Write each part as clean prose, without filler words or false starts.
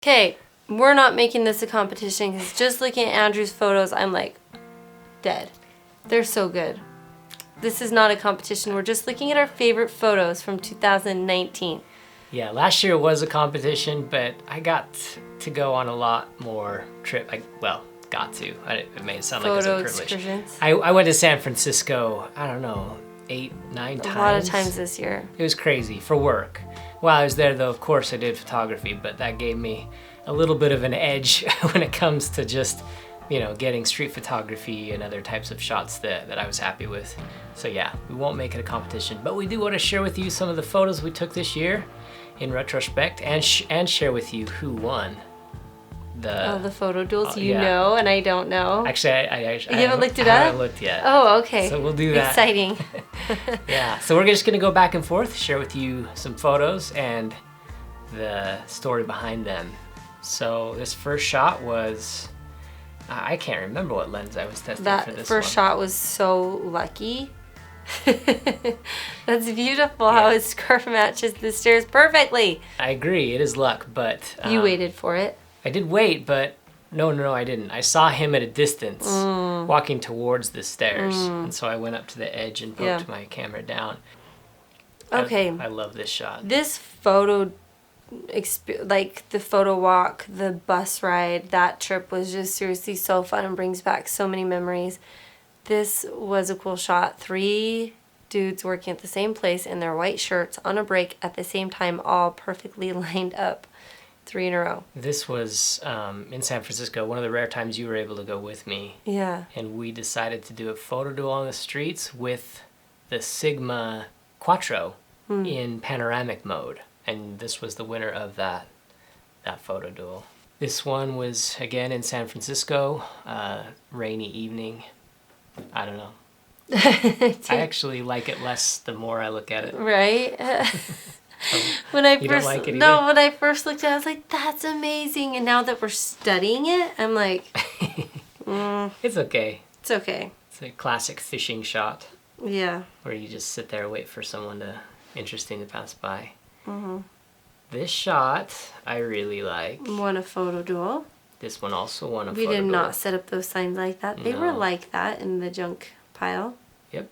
Okay, we're not making this a competition because just looking at Andrew's photos, I'm like, dead. They're so good. This is not a competition. We're just looking at our favorite photos from 2019. Yeah, last year was a competition, but I got to go on a lot more trip. Got to. It may sound like it's a privilege. Excursions. I went to San Francisco, I don't know, 8, 9 times. A lot of times this year. It was crazy for work. While I was there, though, of course, I did photography, but that gave me a little bit of an edge when it comes to just, getting street photography and other types of shots that I was happy with. So yeah, we won't make it a competition, but we do want to share with you some of the photos we took this year in retrospect and share with you who won. The photo duels know and I don't know. Actually, I haven't looked it up? I up? haven't looked yet. Oh, okay. So we'll do that. Exciting. Yeah, so we're just gonna go back and forth, share with you some photos and the story behind them. So this first shot was, I can't remember what lens I was testing for this one. That first shot was so lucky. That's beautiful how his scarf matches the stairs perfectly. I agree, it is luck, but... you waited for it. I did wait, but no, I didn't. I saw him at a distance walking towards the stairs, and so I went up to the edge and poked my camera down. Okay. I love this shot. This photo, like the photo walk, the bus ride, that trip was just seriously so fun and brings back so many memories. This was a cool shot. 3 dudes working at the same place in their white shirts on a break at the same time, all perfectly lined up. 3 in a row. This was in San Francisco, one of the rare times you were able to go with me. Yeah. And we decided to do a photo duel on the streets with the Sigma Quattro in panoramic mode. And this was the winner of that photo duel. This one was, again, in San Francisco, rainy evening. I don't know. I actually like it less the more I look at it. Right? When I don't like it either? No, when I first looked at it, I was like, that's amazing. And now that we're studying it, I'm like, It's okay. It's okay. It's a classic fishing shot. Yeah. Where you just sit there and wait for someone interesting to pass by. Mm-hmm. This shot, I really like. Won a photo duel. This one also won a photo duel. We did duel. not set up those signs like that. They were like that in the junk pile. Yep.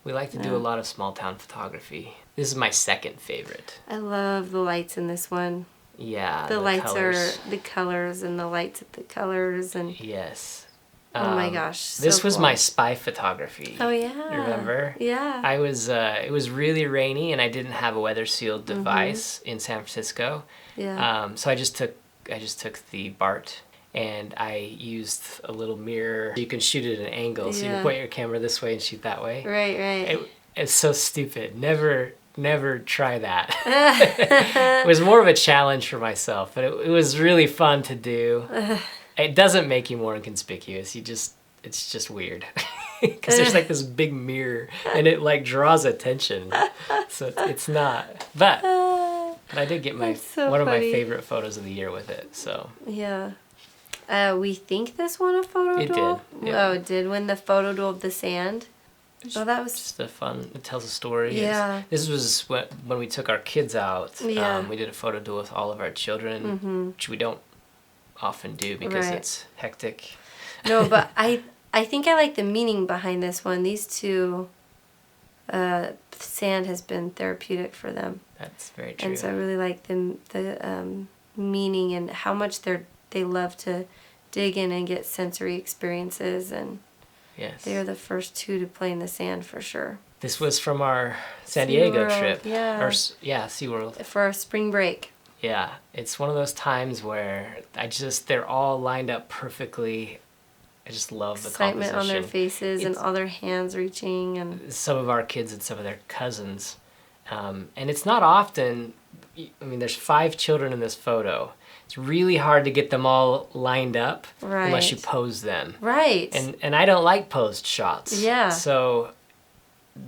We like to do a lot of small town photography. This is my second favorite. I love the lights in this one. Yeah, the lights colors. Are the colors and the lights at the colors and yes. Oh my gosh. So this was cool. my spy photography. Oh yeah. Remember? Yeah. I was it was really rainy and I didn't have a weather sealed device in San Francisco. Yeah. So I just took the BART and I used a little mirror. You can shoot it at an angle, so you can point your camera this way and shoot that way. Right. It's so stupid. Never try that. It was more of a challenge for myself, but it was really fun to do. It doesn't make you more inconspicuous. It's just weird. Because there's like this big mirror and it like draws attention. So it's not. But I did get one of my favorite photos of the year with it. So yeah. We think this won a photo duel? It did. Yeah. Oh, it did win the photo duel of the sand? Oh, that was just it tells a story. Yeah. This was when we took our kids out. Yeah. We did a photo duel with all of our children, which we don't often do because it's hectic. No, but I think I like the meaning behind this one. These two, sand has been therapeutic for them. That's very true. And so I really like the meaning and how much they love to dig in and get sensory experiences, and they are the first 2 to play in the sand for sure. This was from our San Diego trip. Yeah. SeaWorld. For our spring break. Yeah, it's one of those times where they're all lined up perfectly. I just love the composition. Excitement on their faces and all their hands reaching. And some of our kids and some of their cousins. And it's not often, there's 5 children in this photo. It's really hard to get them all lined up unless you pose them. Right. And I don't like posed shots. Yeah. So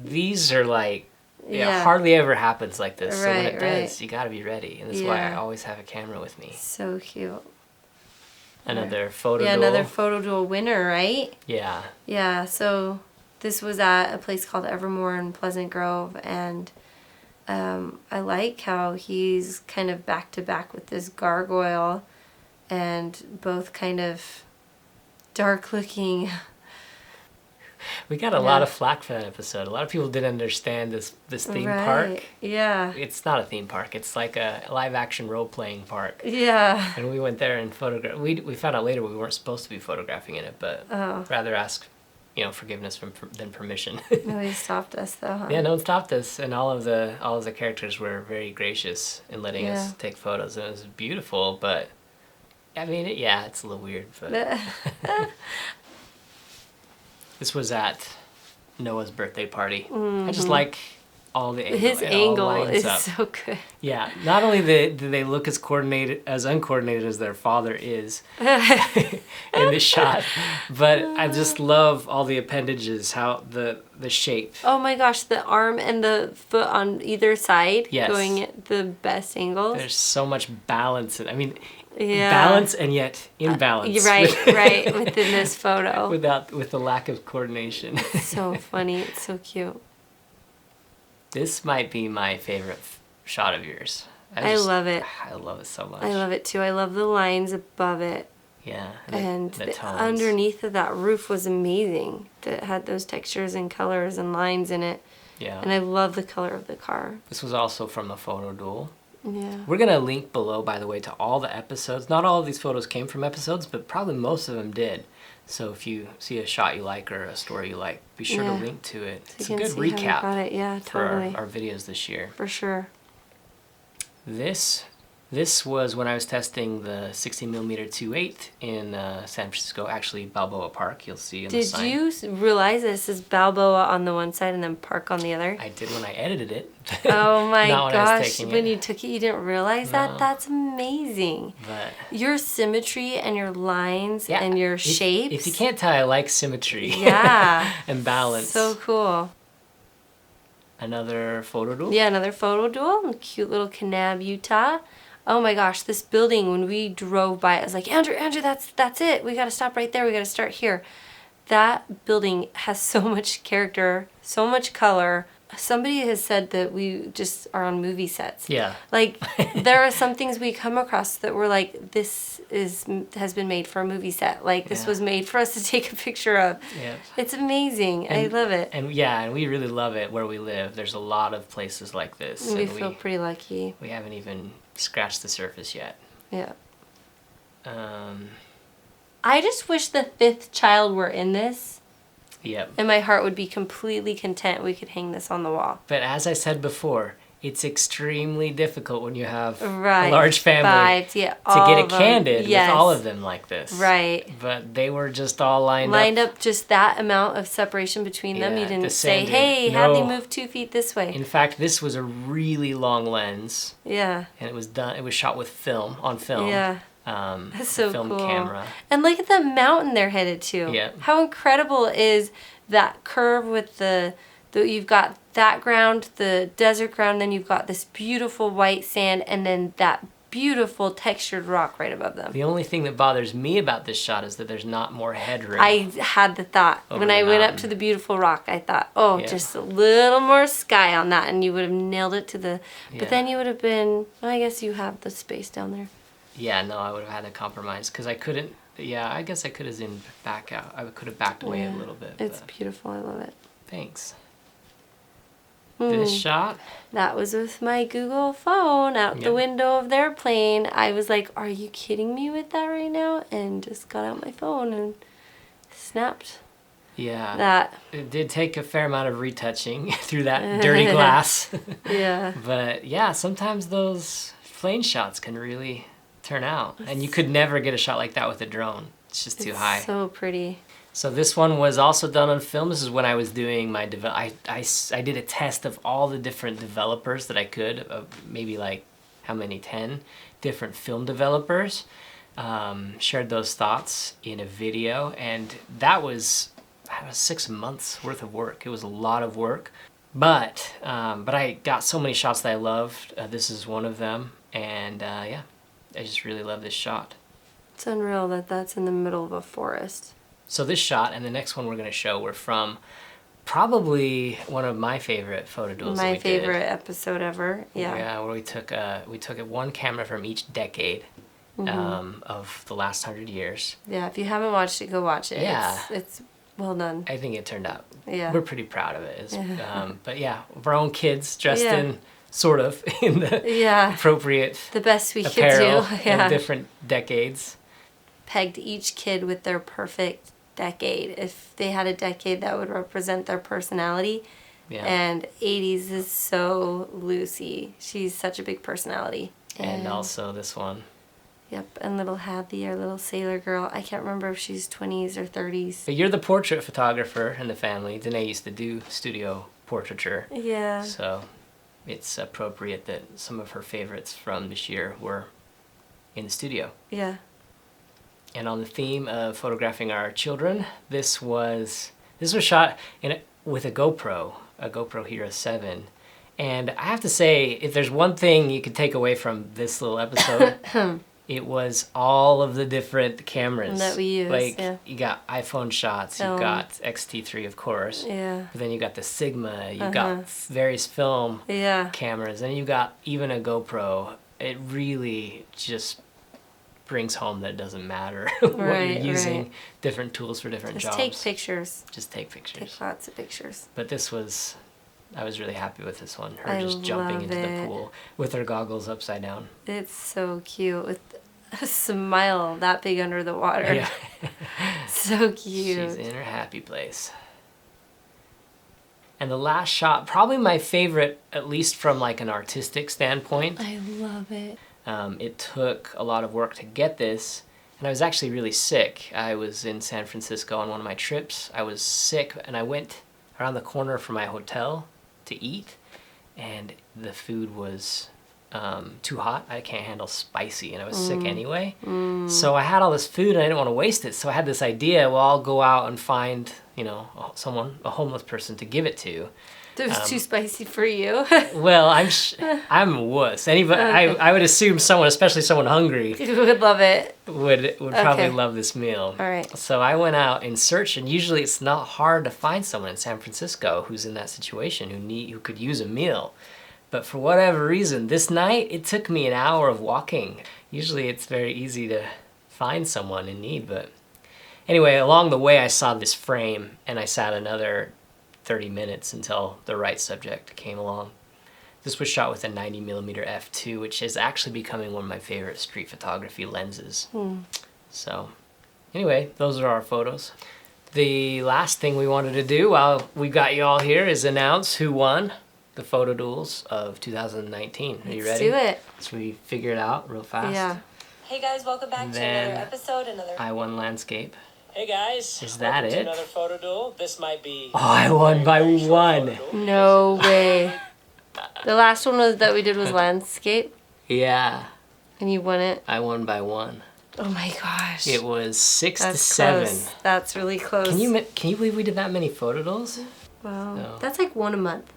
these are like, hardly ever happens like this. So when it does, you got to be ready. And that's why I always have a camera with me. So cute. Another photo duel. Yeah, another photo duel winner, right? Yeah. Yeah, so this was at a place called Evermore in Pleasant Grove, and I like how he's kind of back to back with this gargoyle and both kind of dark looking. We got a lot of flack for that episode. A lot of people didn't understand this theme park. Yeah. It's not a theme park. It's like a live action role playing park. Yeah. And we went there and photographed. We found out later we weren't supposed to be photographing in it, but rather ask, forgiveness than permission. Nobody stopped us though, huh? Yeah, no one stopped us, and all of the characters were very gracious in letting us take photos. And it was beautiful, but I mean, it's a little weird, but. This was at Noah's birthday party. Mm-hmm. I just like all the angles. His angle is so good. Yeah, not only do they look as uncoordinated as their father is in this shot, but I just love all the appendages, how the shape. Oh my gosh, the arm and the foot on either side going at the best angles. There's so much balance. Balance and yet imbalance. Right, within this photo. With the lack of coordination. So funny. It's so cute. This might be my favorite shot of yours. I love it. I love it so much. I love it too. I love the lines above it. Yeah. And the underneath of that roof was amazing. That had those textures and colors and lines in it. Yeah. And I love the color of the car. This was also from the photo duel. Yeah. We're going to link below, by the way, to all the episodes. Not all of these photos came from episodes, but probably most of them did. So if you see a shot you like or a story you like, be sure to link to it. So it's a good recap for totally. our videos this year. For sure. This was when I was testing the 16mm 2.8 in San Francisco, actually Balboa Park. You'll see in the sign. Did you realize this is Balboa on the one side and then Park on the other? I did when I edited it. Oh my gosh, when you took it, you didn't realize that? That's amazing. But your symmetry and your lines and your shapes. If you can't tell, I like symmetry. Yeah. And balance. So cool. Another photo duel? Yeah, another photo duel. Cute little Kanab, Utah. Oh my gosh, this building, when we drove by it, I was like, Andrew, that's it. We got to stop right there. We got to start here. That building has so much character, so much color. Somebody has said that we just are on movie sets. Yeah. Like, there are some things we come across that we're like, this has been made for a movie set. Like, this was made for us to take a picture of. Yeah. It's amazing. I love it. And we really love it where we live. There's a lot of places like this. We feel pretty lucky. We haven't even scratched the surface yet. Yeah. I just wish the fifth child were in this. Yep. And my heart would be completely content we could hang this on the wall. But as I said before, it's extremely difficult when you have a large family to get it candid with all of them like this. Right. But they were just all lined up just that amount of separation between them. You didn't say, hey, how'd they move 2 feet this way? In fact, this was a really long lens. Yeah. And it was shot with film. Yeah. That's so film cool. Camera. And look at the mountain they're headed to. Yeah. How incredible is that curve with you've got that ground, the desert ground, then you've got this beautiful white sand, and then that beautiful textured rock right above them. The only thing that bothers me about this shot is that there's not more headroom. I had the thought. When I went up to the beautiful rock, I thought, just a little more sky on that, and you would have nailed it to the... But then you would have been... I guess you have the space down there. Yeah, no, I would have had to compromise because I couldn't. Yeah, I guess I could have zoomed back out. I could have backed away a little bit. It's beautiful. I love it. Thanks. This shot? That was with my Google phone out the window of their plane. I was like, are you kidding me with that right now? And just got out my phone and snapped. Yeah. That. It did take a fair amount of retouching through that dirty glass. Yeah. But yeah, sometimes those plane shots can really turn out. And you could never get a shot like that with a drone. It's just too high. So pretty. So this one was also done on film. This is when I was doing my I did a test of all the different developers that I could, maybe like how many, 10 different film developers. Shared those thoughts in a video, and that was 6 months worth of work. It was a lot of work, but I got so many shots that I loved. This is one of them, and I just really love this shot. It's unreal that that's in the middle of a forest. So this shot and the next one we're going to show were from probably one of my favorite photo duels. My favorite episode ever. Yeah. Yeah, where we took one camera from each decade of the last 100 years. Yeah, if you haven't watched it, go watch it. Yeah. It's well done. I think it turned out. Yeah. We're pretty proud of it. But yeah, of our own kids dressed in sort of in the appropriate the best we apparel could do. in different decades. Pegged each kid with their perfect decade. If they had a decade that would represent their personality. Yeah. And 80s is so Lucy. She's such a big personality. And also this one. Yep, and little Hadley, our little sailor girl. I can't remember if she's 20s or 30s. But you're the portrait photographer in the family. Denae used to do studio portraiture. Yeah. So it's appropriate that some of her favorites from this year were in the studio. Yeah. And on the theme of photographing our children, this was shot with a GoPro Hero 7. And I have to say, if there's one thing you could take away from this little episode, it was all of the different cameras that we use. Like you got iPhone shots, you got X-T3 of course. Yeah. But then you got the Sigma, you got various film cameras, and you got even a GoPro. It really just brings home that it doesn't matter what you're using, different tools for different jobs. Just take pictures. Just take pictures. Take lots of pictures. But I was really happy with this one. Her just jumping into the pool with her goggles upside down. It's so cute with a smile that big under the water. Yeah. So cute. She's in her happy place. And the last shot, probably my favorite, at least from like an artistic standpoint. I love it. It took a lot of work to get this, and I was actually really sick. I was in San Francisco on one of my trips. I was sick, and I went around the corner from my hotel to eat, and the food was too hot. I can't handle spicy, and I was sick anyway. So I had all this food, and I didn't want to waste it. So I had this idea, well, I'll go out and find, a homeless person to give it to. It was too spicy for you. Well, I'm a wuss. Anybody, I would assume someone, especially someone hungry, would love it. Would probably love this meal. All right. So I went out in search, and usually it's not hard to find someone in San Francisco who's in that situation who could use a meal. But for whatever reason, this night it took me an hour of walking. Usually it's very easy to find someone in need, but anyway, along the way I saw this frame, and I sat another 30 minutes until the right subject came along. This was shot with a 90mm f2, which is actually becoming one of my favorite street photography lenses. So anyway, those are our photos. The last thing we wanted to do while we got you all here is announce who won the photo duels of 2019. Are you ready? Let's do it. So we figure it out real fast. Yeah. Hey guys, welcome back to another episode. I won landscape. Hey guys, is that it? Another photo duel. This might be. Oh, I won by one. No way. The last one that we did was landscape. Yeah. And you won it. I won by one. Oh my gosh. It was 6-7. Close. That's really close. Can you believe we did that many photo duels? Wow. No. That's like one a month.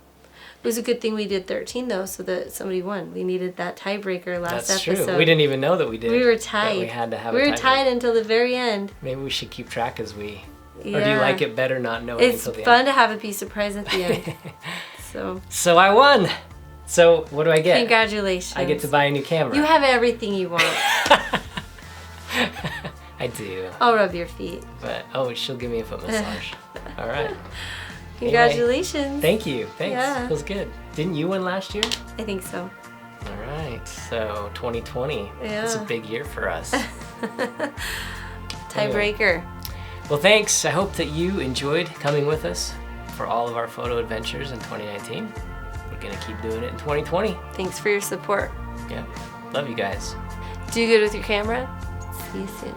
It was a good thing we did 13 though, so that somebody won. We needed that tiebreaker last episode. That's true. We didn't even know that we did. We were tied. We had to have. We were tied until the very end. Maybe we should keep track as we. Yeah. Or do you like it better not knowing it's until the end? It's fun to have a piece of prize at the end. So I won. So what do I get? Congratulations. I get to buy a new camera. You have everything you want. I do. I'll rub your feet. But she'll give me a foot massage. All right. Congratulations. Anyway, thank you. Thanks. Yeah. It was good. Didn't you win last year? I think so. All right. So 2020. Yeah. It's a big year for us. Tiebreaker. Anyway. Well, thanks. I hope that you enjoyed coming with us for all of our photo adventures in 2019. We're going to keep doing it in 2020. Thanks for your support. Yeah. Love you guys. Do good with your camera. See you soon.